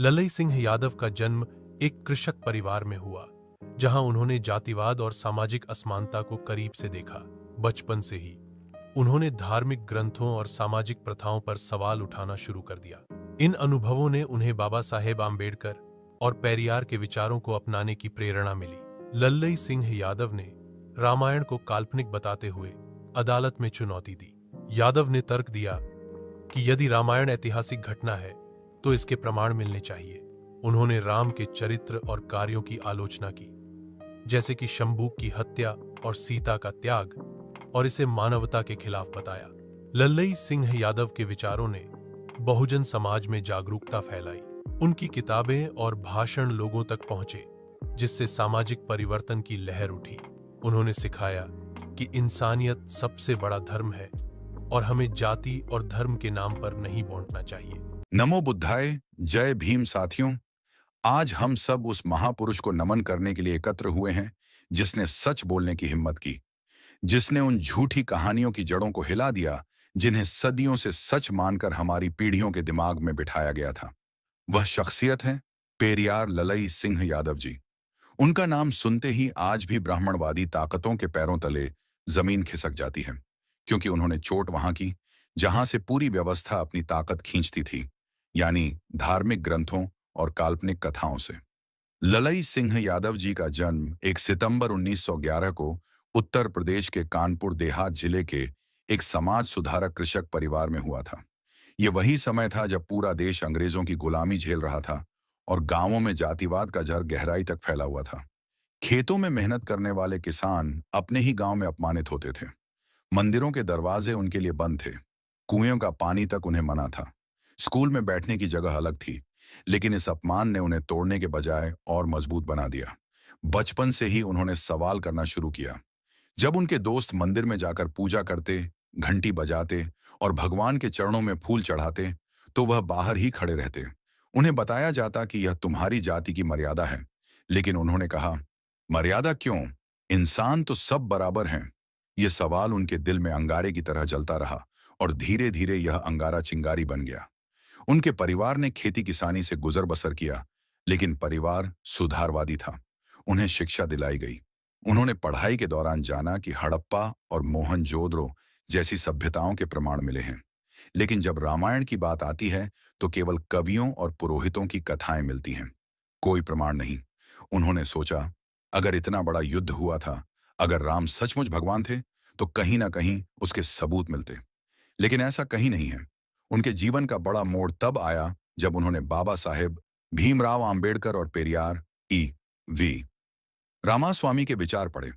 ललई सिंह यादव का जन्म एक कृषक परिवार में हुआ, जहां उन्होंने जातिवाद और सामाजिक असमानता को करीब से देखा। बचपन से ही उन्होंने धार्मिक ग्रंथों और सामाजिक प्रथाओं पर सवाल उठाना शुरू कर दिया। इन अनुभवों ने उन्हें बाबा साहेब आम्बेडकर और पेरियार के विचारों को अपनाने की प्रेरणा मिली। लल्लई सिंह यादव ने रामायण को काल्पनिक बताते हुए अदालत में चुनौती दी। यादव ने तर्क दिया कि यदि रामायण ऐतिहासिक घटना है तो इसके प्रमाण मिलने चाहिए। उन्होंने राम के चरित्र और कार्यों की आलोचना की, जैसे कि शंभू की हत्या और सीता का त्याग, और इसे मानवता के खिलाफ बताया। लल्लई सिंह यादव के विचारों ने बहुजन समाज में जागरूकता फैलाई। उनकी किताबें और भाषण लोगों तक पहुंचे, जिससे सामाजिक परिवर्तन की लहर उठी। उन्होंने सिखाया कि इंसानियत सबसे बड़ा धर्म है और हमें जाति और धर्म के नाम पर नहीं बांटना चाहिए। नमो बुद्धाय, जय भीम साथियों। आज हम सब उस महापुरुष को नमन करने के लिए एकत्र हुए हैं जिसने सच बोलने की हिम्मत की, जिसने उन झूठी कहानियों की जड़ों को हिला दिया जिन्हें सदियों से सच मानकर हमारी पीढ़ियों के दिमाग में बिठाया गया था। वह शख्सियत है पेरियार ललई सिंह यादव जी। उनका नाम सुनते ही आज भी ब्राह्मणवादी ताकतों के पैरों तले जमीन खिसक जाती है, क्योंकि उन्होंने चोट वहां की जहां से पूरी व्यवस्था अपनी ताकत खींचती थी, यानी धार्मिक ग्रंथों और काल्पनिक कथाओं से। ललई सिंह यादव जी का जन्म 1 सितंबर 1911 को उत्तर प्रदेश के कानपुर देहात जिले के एक समाज सुधारक कृषक परिवार में हुआ था। ये वही समय था जब पूरा देश अंग्रेजों की गुलामी झेल रहा था और गांवों में जातिवाद का जहर गहराई तक फैला हुआ था। खेतों में मेहनत करने वाले किसान अपने ही गांव में अपमानित होते थे। मंदिरों के दरवाजे उनके लिए बंद थे, कुएं का पानी तक उन्हें मना था, स्कूल में बैठने की जगह अलग थी। लेकिन इस अपमान ने उन्हें तोड़ने के बजाय और मजबूत बना दिया। बचपन से ही उन्होंने सवाल करना शुरू किया। जब उनके दोस्त मंदिर में जाकर पूजा करते, घंटी बजाते और भगवान के चरणों में फूल चढ़ाते, तो वह बाहर ही खड़े रहते। उन्हें बताया जाता कि यह तुम्हारी जाति की मर्यादा है, लेकिन उन्होंने कहा, मर्यादा क्यों? इंसान तो सब बराबर हैं। यह सवाल उनके दिल में अंगारे की तरह जलता रहा और धीरे धीरे यह अंगारा चिंगारी बन गया। उनके परिवार ने खेती किसानी से गुजर बसर किया, लेकिन परिवार सुधारवादी था। उन्हें शिक्षा दिलाई गई। उन्होंने पढ़ाई के दौरान जाना कि हड़प्पा और मोहनजोदड़ो जैसी सभ्यताओं के प्रमाण मिले हैं। लेकिन जब रामायण की बात आती है तो केवल कवियों और पुरोहितों की कथाएं मिलती हैं, कोई प्रमाण नहीं। उन्होंने सोचा, अगर इतना बड़ा युद्ध हुआ था, अगर राम सचमुच भगवान थे, तो कहीं ना कहीं उसके सबूत मिलते। लेकिन ऐसा कहीं नहीं है। उनके जीवन का बड़ा मोड़ तब आया जब उन्होंने बाबा साहेब भीमराव आम्बेडकर और पेरियार ई.वी. रामास्वामी के विचार पढ़े।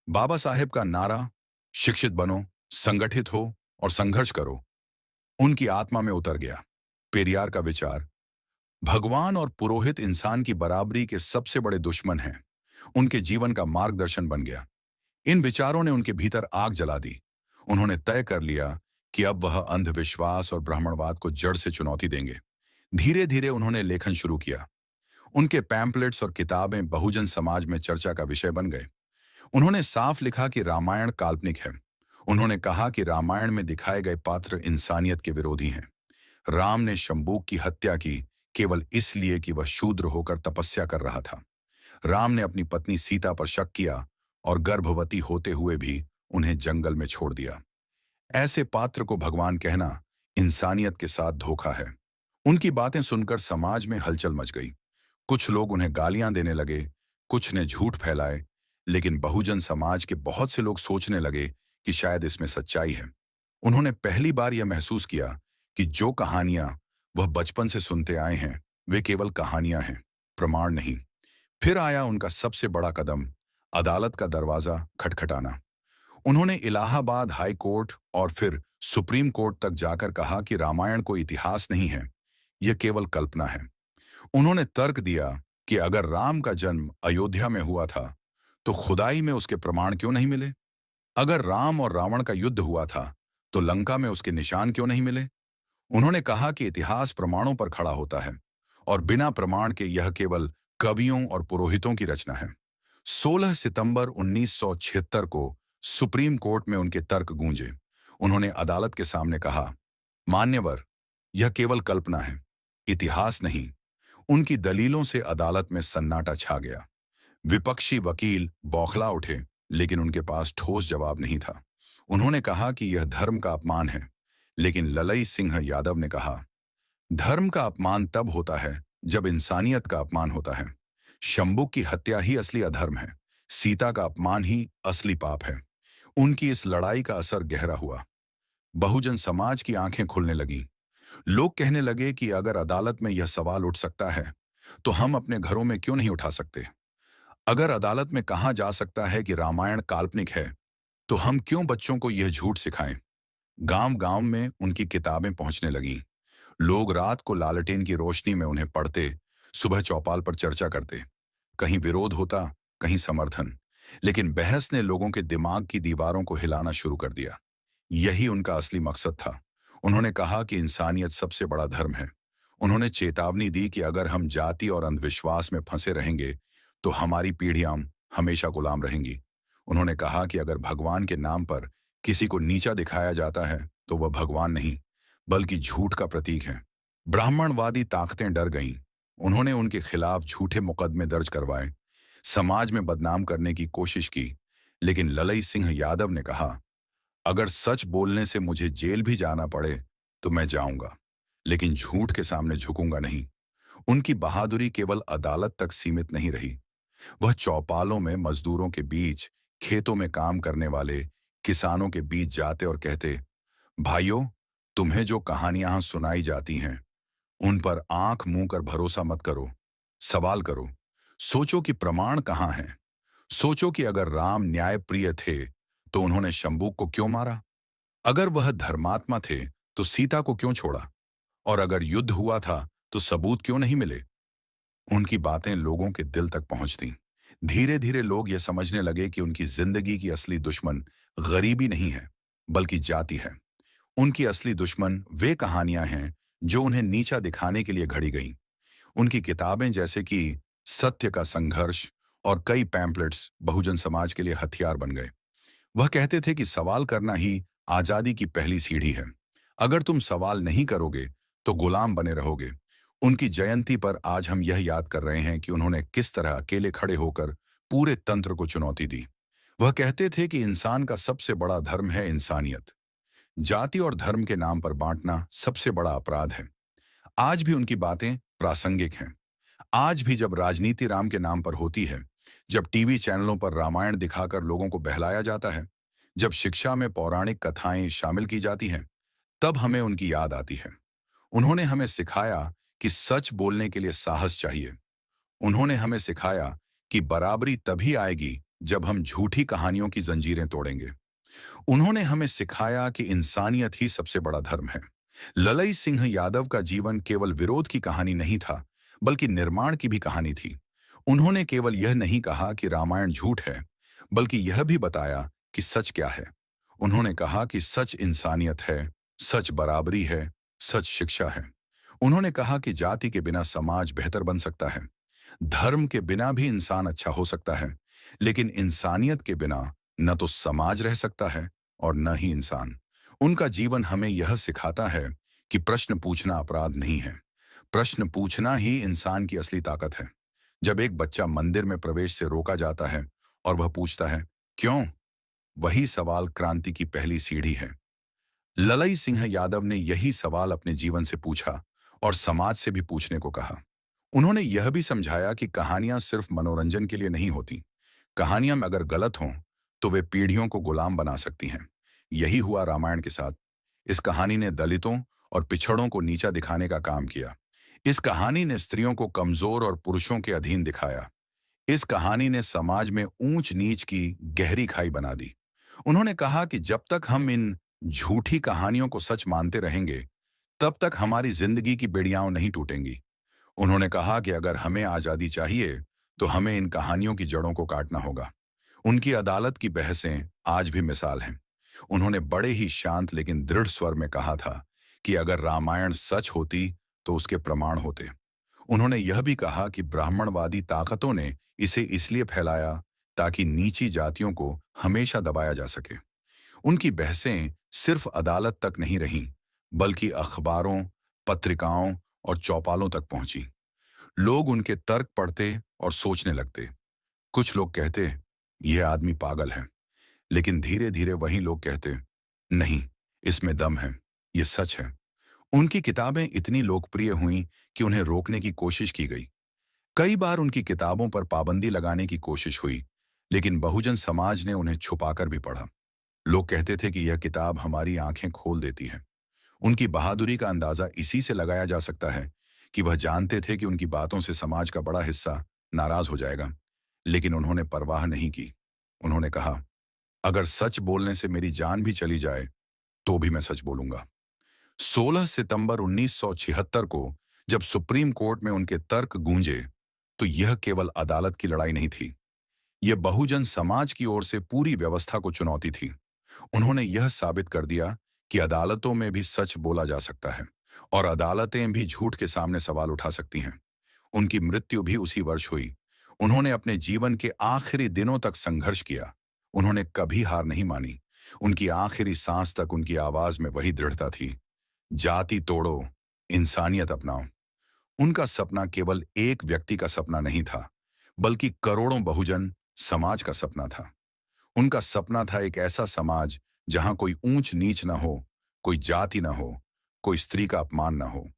बाबा साहेब का नारा, शिक्षित बनो, संगठित हो और संघर्ष करो, उनकी आत्मा में उतर गया। पेरियार का विचार, भगवान और पुरोहित इंसान की बराबरी के सबसे बड़े दुश्मन हैं, उनके जीवन का मार्गदर्शन बन गया। इन विचारों ने उनके भीतर आग जला दी। उन्होंने तय कर लिया कि अब वह अंधविश्वास और ब्राह्मणवाद को जड़ से चुनौती देंगे। धीरे धीरे उन्होंने लेखन शुरू किया। उनके पैम्पलेट्स और किताबें बहुजन समाज में चर्चा का विषय बन गए। उन्होंने साफ लिखा कि रामायण काल्पनिक है। उन्होंने कहा कि रामायण में दिखाए गए पात्र इंसानियत के विरोधी हैं। राम ने शंबूक की हत्या की केवल इसलिए कि वह शूद्र होकर तपस्या कर रहा था। राम ने अपनी पत्नी सीता पर शक किया और गर्भवती होते हुए भी उन्हें जंगल में छोड़ दिया। ऐसे पात्र को भगवान कहना इंसानियत के साथ धोखा है। उनकी बातें सुनकर समाज में हलचल मच गई। कुछ लोग उन्हें गालियां देने लगे, कुछ ने झूठ फैलाए, लेकिन बहुजन समाज के बहुत से लोग सोचने लगे कि शायद इसमें सच्चाई है। उन्होंने पहली बार यह महसूस किया कि जो कहानियां वह बचपन से सुनते आए हैं, वे केवल कहानियां हैं, प्रमाण नहीं। फिर आया उनका सबसे बड़ा कदम, अदालत का दरवाजा खटखटाना। उन्होंने इलाहाबाद हाई कोर्ट और फिर सुप्रीम कोर्ट तक जाकर कहा कि रामायण कोई इतिहास नहीं है, यह केवल कल्पना है। उन्होंने तर्क दिया कि अगर राम का जन्म अयोध्या में हुआ था, तो खुदाई में उसके प्रमाण क्यों नहीं मिले? अगर राम और रावण का युद्ध हुआ था, तो लंका में उसके निशान क्यों नहीं मिले? उन्होंने कहा कि इतिहास प्रमाणों पर खड़ा होता है और बिना प्रमाण के यह केवल कवियों और पुरोहितों की रचना है। 16 सितंबर 1976 को सुप्रीम कोर्ट में उनके तर्क गूंजे। उन्होंने अदालत के सामने कहा, मान्यवर, यह केवल कल्पना है, इतिहास नहीं। उनकी दलीलों से अदालत में सन्नाटा छा गया। विपक्षी वकील बौखला उठे, लेकिन उनके पास ठोस जवाब नहीं था। उन्होंने कहा कि यह धर्म का अपमान है, लेकिन ललई सिंह यादव ने कहा, धर्म का अपमान तब होता है जब इंसानियत का अपमान होता है। शंभू की हत्या ही असली अधर्म है, सीता का अपमान ही असली पाप है। उनकी इस लड़ाई का असर गहरा हुआ। बहुजन समाज की आंखें खुलने लगी। लोग कहने लगे कि अगर अदालत में यह सवाल उठ सकता है, तो हम अपने घरों में क्यों नहीं उठा सकते? अगर अदालत में कहा जा सकता है कि रामायण काल्पनिक है, तो हम क्यों बच्चों को यह झूठ सिखाएं? गांव-गांव में उनकी किताबें पहुंचने लगीं। लोग रात को लालटेन की रोशनी में उन्हें पढ़ते, सुबह चौपाल पर चर्चा करते। कहीं विरोध होता, कहीं समर्थन, लेकिन बहस ने लोगों के दिमाग की दीवारों को हिलाना शुरू कर दिया। यही उनका असली मकसद था। उन्होंने कहा कि इंसानियत सबसे बड़ा धर्म है। उन्होंने चेतावनी दी कि अगर हम जाति और अंधविश्वास में फंसे रहेंगे, तो हमारी पीढ़ियां हमेशा गुलाम रहेंगी। उन्होंने कहा कि अगर भगवान के नाम पर किसी को नीचा दिखाया जाता है, तो वह भगवान नहीं, बल्कि झूठ का प्रतीक है। ब्राह्मणवादी ताकतें डर गईं। उन्होंने उनके खिलाफ झूठे मुकदमे दर्ज करवाए, समाज में बदनाम करने की कोशिश की। लेकिन ललई सिंह यादव ने कहा, अगर सच बोलने से मुझे जेल भी जाना पड़े, तो मैं जाऊंगा, लेकिन झूठ के सामने झुकूंगा नहीं। उनकी बहादुरी केवल अदालत तक सीमित नहीं रही। वह चौपालों में मजदूरों के बीच, खेतों में काम करने वाले किसानों के बीच जाते और कहते, भाइयों, तुम्हें जो कहानियां सुनाई जाती हैं, उन पर आंख मूंद कर भरोसा मत करो। सवाल करो। सोचो कि प्रमाण कहाँ हैं। सोचो कि अगर राम न्यायप्रिय थे, तो उन्होंने शंभू को क्यों मारा? अगर वह धर्मात्मा थे, तो सीता को क्यों छोड़ा? और अगर युद्ध हुआ था, तो सबूत क्यों नहीं मिले? उनकी बातें लोगों के दिल तक पहुंचती। धीरे धीरे लोग यह समझने लगे कि उनकी जिंदगी की असली दुश्मन गरीबी नहीं है, बल्कि जाति है। उनकी असली दुश्मन वे कहानियां हैं जो उन्हें नीचा दिखाने के लिए घड़ी गईं। उनकी किताबें जैसे कि सत्य का संघर्ष और कई पैम्पलेट्स बहुजन समाज के लिए हथियार बन गए। वह कहते थे कि सवाल करना ही आजादी की पहली सीढ़ी है। अगर तुम सवाल नहीं करोगे, तो गुलाम बने रहोगे। उनकी जयंती पर आज हम यह याद कर रहे हैं कि उन्होंने किस तरह अकेले खड़े होकर पूरे तंत्र को चुनौती दी। वह कहते थे कि इंसान का सबसे बड़ा धर्म है इंसानियत। जाति और धर्म के नाम पर बांटना सबसे बड़ा अपराध है। आज भी उनकी बातें प्रासंगिक हैं। आज भी जब राजनीति राम के नाम पर होती है, जब टीवी चैनलों पर रामायण दिखाकर लोगों को बहलाया जाता है, जब शिक्षा में पौराणिक कथाएं शामिल की जाती हैं, तब हमें उनकी याद आती है। उन्होंने हमें सिखाया कि सच बोलने के लिए साहस चाहिए। उन्होंने हमें सिखाया कि बराबरी तभी आएगी जब हम झूठी कहानियों की जंजीरें तोड़ेंगे। उन्होंने हमें सिखाया कि इंसानियत ही सबसे बड़ा धर्म है। ललई सिंह यादव का जीवन केवल विरोध की कहानी नहीं था, बल्कि निर्माण की भी कहानी थी। उन्होंने केवल यह नहीं कहा कि रामायण झूठ है, बल्कि यह भी बताया कि सच क्या है। उन्होंने कहा कि सच इंसानियत है, सच बराबरी है, सच शिक्षा है। उन्होंने कहा कि जाति के बिना समाज बेहतर बन सकता है, धर्म के बिना भी इंसान अच्छा हो सकता है, लेकिन इंसानियत के बिना न तो समाज रह सकता है और न ही इंसान। उनका जीवन हमें यह सिखाता है कि प्रश्न पूछना अपराध नहीं है। प्रश्न पूछना ही इंसान की असली ताकत है। जब एक बच्चा मंदिर में प्रवेश से रोका जाता है और वह पूछता है, क्यों? वही सवाल क्रांति की पहली सीढ़ी है। ललई सिंह यादव ने यही सवाल अपने जीवन से पूछा और समाज से भी पूछने को कहा। उन्होंने यह भी समझाया कि कहानियां सिर्फ मनोरंजन के लिए नहीं होती। कहानियां अगर गलत हों, तो वे पीढ़ियों को गुलाम बना सकती हैं। यही हुआ रामायण के साथ। इस कहानी ने दलितों और पिछड़ों को नीचा दिखाने का काम किया। इस कहानी ने स्त्रियों को कमजोर और पुरुषों के अधीन दिखाया। इस कहानी ने समाज में ऊंच नीच की गहरी खाई बना दी। उन्होंने कहा कि जब तक हम इन झूठी कहानियों को सच मानते रहेंगे, तब तक हमारी जिंदगी की बेड़ियां नहीं टूटेंगी। उन्होंने कहा कि अगर हमें आजादी चाहिए, तो हमें इन कहानियों की जड़ों को काटना होगा। उनकी अदालत की बहसें आज भी मिसाल हैं। उन्होंने बड़े ही शांत लेकिन दृढ़ स्वर में कहा था कि अगर रामायण सच होती, तो उसके प्रमाण होते। उन्होंने यह भी कहा कि ब्राह्मणवादी ताकतों ने इसे इसलिए फैलाया ताकि नीची जातियों को हमेशा दबाया जा सके। उनकी बहसें सिर्फ अदालत तक नहीं रहीं, बल्कि अखबारों, पत्रिकाओं और चौपालों तक पहुंची। लोग उनके तर्क पढ़ते और सोचने लगते। कुछ लोग कहते, यह आदमी पागल है, लेकिन धीरे धीरे वही लोग कहते, नहीं, इसमें दम है, ये सच है। उनकी किताबें इतनी लोकप्रिय हुईं कि उन्हें रोकने की कोशिश की गई। कई बार उनकी किताबों पर पाबंदी लगाने की कोशिश हुई, लेकिन बहुजन समाज ने उन्हें छुपाकर भी पढ़ा। लोग कहते थे कि यह किताब हमारी आंखें खोल देती है। उनकी बहादुरी का अंदाजा इसी से लगाया जा सकता है कि वह जानते थे कि उनकी बातों से समाज का बड़ा हिस्सा नाराज हो जाएगा, लेकिन उन्होंने परवाह नहीं की। उन्होंने कहा, अगर सच बोलने से मेरी जान भी चली जाए तो भी मैं सच बोलूंगा। 16 सितंबर 1976 को जब सुप्रीम कोर्ट में उनके तर्क गूंजे, तो यह केवल अदालत की लड़ाई नहीं थी, यह बहुजन समाज की ओर से पूरी व्यवस्था को चुनौती थी। उन्होंने यह साबित कर दिया कि अदालतों में भी सच बोला जा सकता है और अदालतें भी झूठ के सामने सवाल उठा सकती हैं। उनकी मृत्यु भी उसी वर्ष हुई। उन्होंने अपने जीवन के आखिरी दिनों तक संघर्ष किया। उन्होंने कभी हार नहीं मानी। उनकी आखिरी सांस तक उनकी आवाज में वही दृढ़ता थी, जाति तोड़ो, इंसानियत अपनाओ। उनका सपना केवल एक व्यक्ति का सपना नहीं था, बल्कि करोड़ों बहुजन समाज का सपना था। उनका सपना था एक ऐसा समाज जहां कोई ऊंच नीच ना हो, कोई जाति ना हो, कोई स्त्री का अपमान ना हो।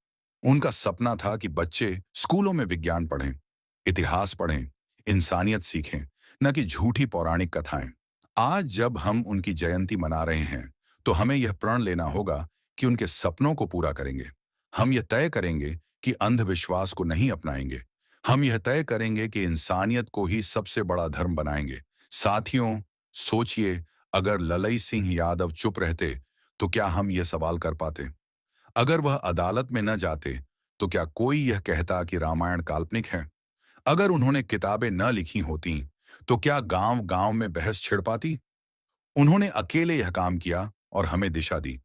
उनका सपना था कि बच्चे स्कूलों में विज्ञान पढ़ें, इतिहास पढ़ें, इंसानियत सीखें, न कि झूठी पौराणिक कथाएं। आज जब हम उनकी जयंती मना रहे हैं, तो हमें यह प्रण लेना होगा कि उनके सपनों को पूरा करेंगे। हम यह तय करेंगे कि अंधविश्वास को नहीं अपनाएंगे। हम यह तय करेंगे कि इंसानियत को ही सबसे बड़ा धर्म बनाएंगे। साथियों, सोचिए, अगर ललई सिंह यादव चुप रहते, तो क्या हम यह सवाल कर पाते? अगर वह अदालत में न जाते, तो क्या कोई यह कहता कि रामायण काल्पनिक है? अगर उन्होंने किताबें न लिखी होती, तो क्या गांव-गांव में बहस छिड़ पाती? उन्होंने अकेले यह काम किया और हमें दिशा दी।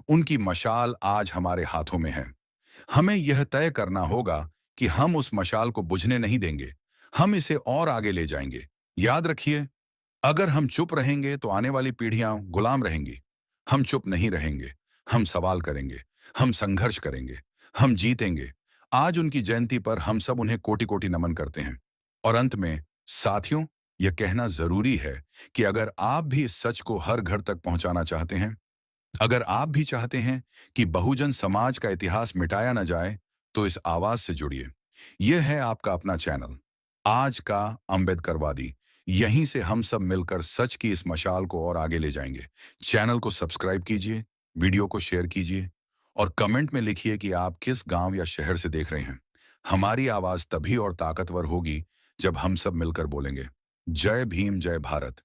उनकी मशाल आज हमारे हाथों में है। हमें यह तय करना होगा कि हम उस मशाल को बुझने नहीं देंगे। हम इसे और आगे ले जाएंगे। याद रखिए, अगर हम चुप रहेंगे तो आने वाली पीढ़ियां गुलाम रहेंगी। हम चुप नहीं रहेंगे। हम सवाल करेंगे। हम संघर्ष करेंगे। हम जीतेंगे। आज उनकी जयंती पर हम सब उन्हें कोटि-कोटि नमन करते हैं। और अंत में, साथियों, यह कहना जरूरी है कि अगर आप भी इस सच को हर घर तक पहुंचाना चाहते हैं, अगर आप भी चाहते हैं कि बहुजन समाज का इतिहास मिटाया न जाए, तो इस आवाज से जुड़िए। यह है आपका अपना चैनल, आज का अम्बेडकरवादी। यहीं से हम सब मिलकर सच की इस मशाल को और आगे ले जाएंगे। चैनल को सब्सक्राइब कीजिए, वीडियो को शेयर कीजिए और कमेंट में लिखिए कि आप किस गांव या शहर से देख रहे हैं। हमारी आवाज तभी और ताकतवर होगी जब हम सब मिलकर बोलेंगे, जय भीम, जय भारत।